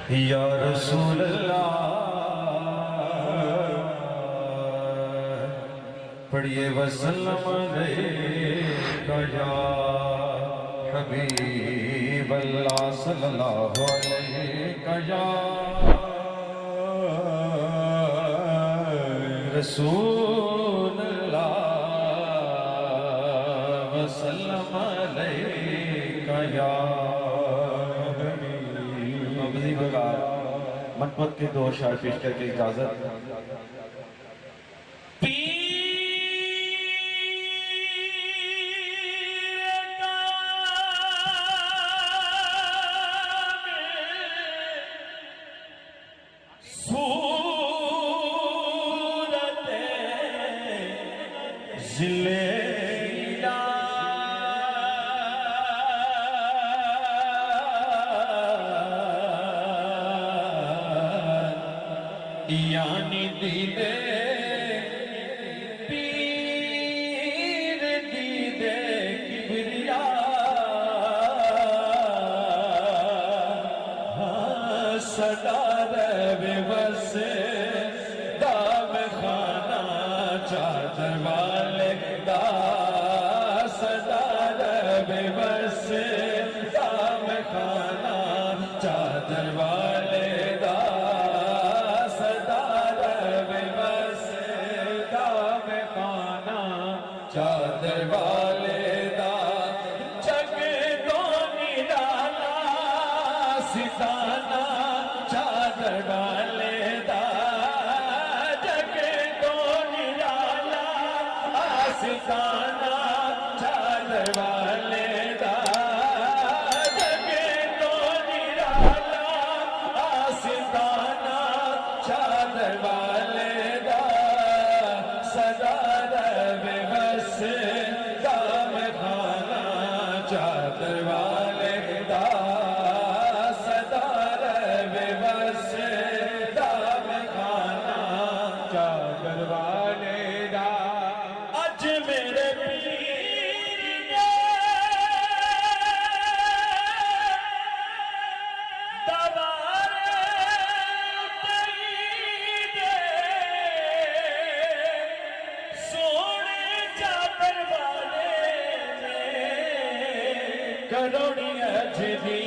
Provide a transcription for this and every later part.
या रसूल अल्लाह। पढ़िए वसल्लम अलैका या हबीब अल्लाह सल्लल्लाहु अलैका या रसूल अल्लाह वसल्लम अलैका या मनपत के दो शायर पेश करके इजाजत। जिले यानी दीदे पीर दीदे किबरिया सदा रवे बस दाम खाना चादर वाले दा सदा रवे बस दाम खाना चादर वाले दा चादर वाले दा जग तो निराला सिताना चादर वाले दा जग तो निराला सिताना चादर वाले दा जग तो निराला सिताना चादर वाले दा सदा रवे बस दाम खाना चादर वाले दा सदा रवे बस दाम खाना चादर वाले दा। अज मेरे पीर ने दवारे उतरी दे सोने चादर वाले ने करोड़ी अजदी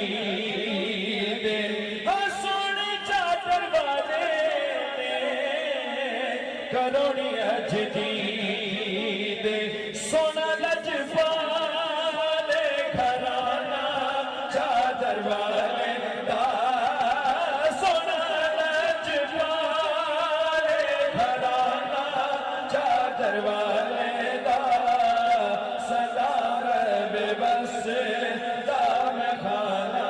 दे सोने चादर वाले ने करोड़ी अजदी दे सोना लजपाले घराना चादर वाले दा सोना लजपाले घराना चादर वाले दा सदा रवे बस दाम खाना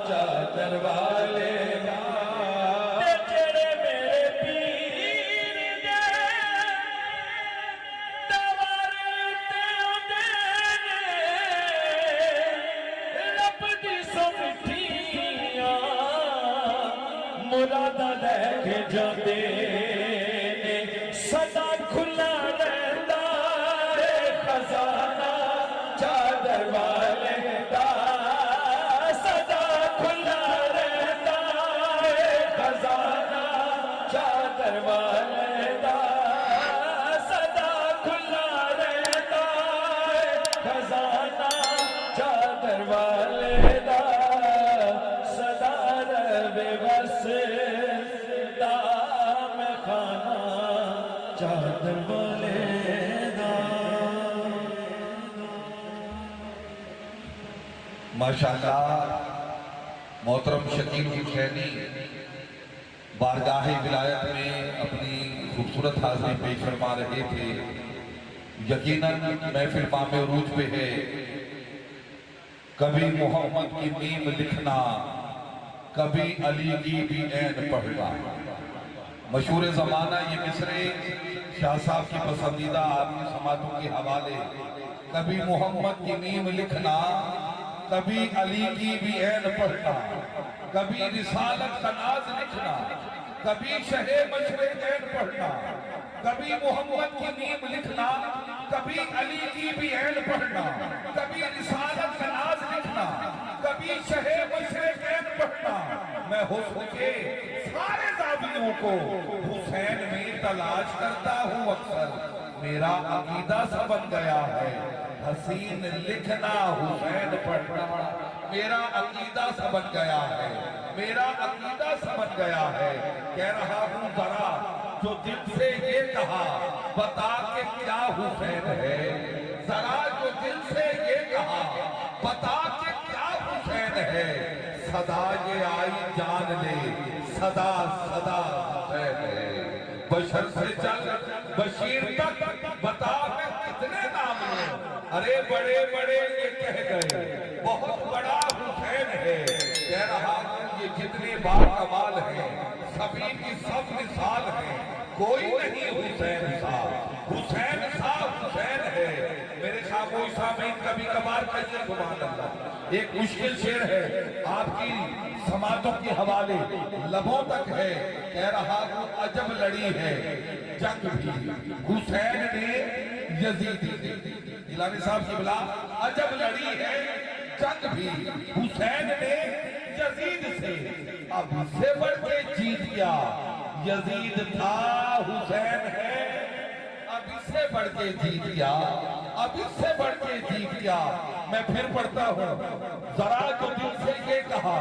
चादर वाले दा। जेड़े मेरे पीर दे दवारे ते उदे ने रब दी सो मिठियां मुरादा लेके जाते ने सदा खुला रहता है खजाना चादर वाले दा सदा खुला रहता है खजाना चादर वाले दा सदा खुला रहता है खजाना चादर वाले दा सदा रवे बस दाम खाना चादर वाले दा। माशाअल्लाह मोहतरम शकील हुसैनी बारगाह विलायत में अपनी खूबसूरत हाजिरी पेश फरमा रहे थे। यकीनन महफिल मामे उरूज पे है। कभी मोहम्मद की मीम लिखना कभी अली की भी ऐन पढ़ना। मशहूर ज़माना ये मिसरे शाह साहब की पसंदीदा आदमी समातों के हवाले। कभी मोहम्मद की मीम लिखना कभी अली की भी ऐन पढ़ना कभी रिसालत का नाज लिखना कभी शहे मशरिक़ ऐन पढ़ना कभी मोहम्मद की मीम लिखना कभी अली की भी ऐन पढ़ना कभी रिसालत का नाज लिखना कभी शहे मशरिक़ ऐन पढ़ना मैं हुस्न के सारे जावियों को हुसैन में तलाश करता हूँ अक्सर। मेरा अकीदा सा बन गया है हसीन लिखना हुसैन पढ़ना। मेरा अकीदा सा बन गया है, मेरा अकीदा सा बन गया है। कह रहा हूँ जरा जो दिल से ये कहा बता के क्या हुसैन है। जरा जो दिल से ये कहा बता के क्या हुसैन है। सदा ये आई जान ले सदा सदा हुसैन है। बशर से चल बशीर तक बता मैं कितने नाम लूं। अरे बड़े बड़े ये कह गए बहुत बड़ा हुसैन है। कह रहा हूं ये जितने बाकमाल हैं सभी की सब मिसाल है। कोई नहीं हुसैन सा, हुसैन सा हुसैन है। मेरे खामोश सामने कभी कभार कहिए सुभान अल्लाह। एक मुश्किल शेर है आपकी समातों के हवाले लबों तक है। कह रहा हूं अजब लड़ी है जंग भी हुसैन ने यजीद गिलानी साहब की बिला। अजब लड़ी है जंग भी हुसैन ने यजीद से। अब इससे बढ़ के जीत गया यजीद था हुसैन है। अब इससे बढ़ के जीत गया, अब इससे बढ़ के जीत गया। मैं फिर पढ़ता हूँ जरा जो दिल से ये कहा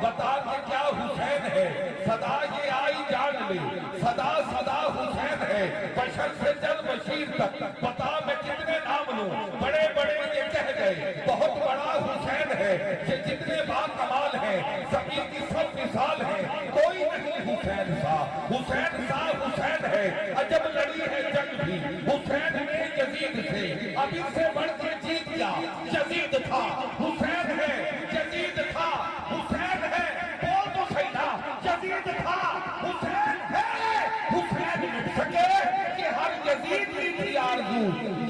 बता के क्या हुसैन है। सदा ये आई जान ले सदा सदा हुसैन है। बशर से चल बशीर तक बता मैं कितने नाम लूं। बड़े बड़े ये कह गए बहुत बड़ा हुसैन है। ये जितने बाकमाल हैं सभी की सब मिसाल है। कोई नहीं हुसैन सा, हुसैन सा हुसैन है। अजब लड़ी है जंग भी हुसैन ने यजीद से। अब इससे बढ़ के जीत गया यजीद था हुसैन है। यजीद था हुसैन है। बोल तो सही ना यजीद था हुसैन है। हुसैन मिट सके कि हर यजीद की थी आरज़ू।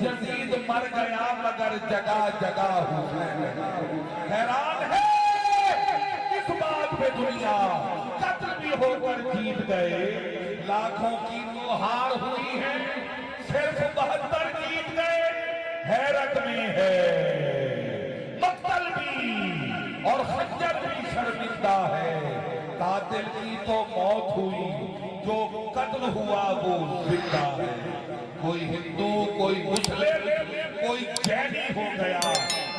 यजीद मर गया मगर जगह जगह हुसैन है। हैरान है इस बात पे दुनिया कत्ल भी होकर जीत गए। लाखों की तो हार हुई है सिर्फ 72 जीत गए। हैरत में है मक्तल भी और खंजर भी शर्मिंदा है। कातिल की तो मौत हुई जो कत्ल हुआ वो जिंदा है। कोई हिंदू कोई मुस्लिम कोई जैनी हो गया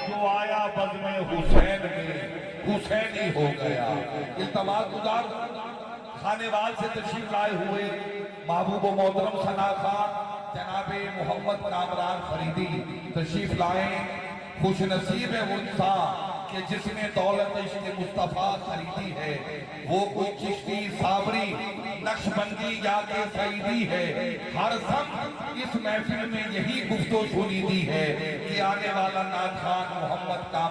जो आया बज़ में हुसैन में हुसैनी हो गया। इल्तमास गुजार खानेवाल से तशरीफ लाए हुए महबूब मोहतरम सना खान जनाबे मोहम्मद कामरान फरीदी तशरीफ लाए। खुश नसीब है वो इंसान कि जिसने दौलत इश्क़ मुस्तफ़ा खरीदी है। वो कोई चिश्ती साबरी नक्शबंदी या के सईदी है। हर सब इस महफिल में यही गुफ्तो सुनीदी है कि आने वाला नाथ खान मोहम्मद का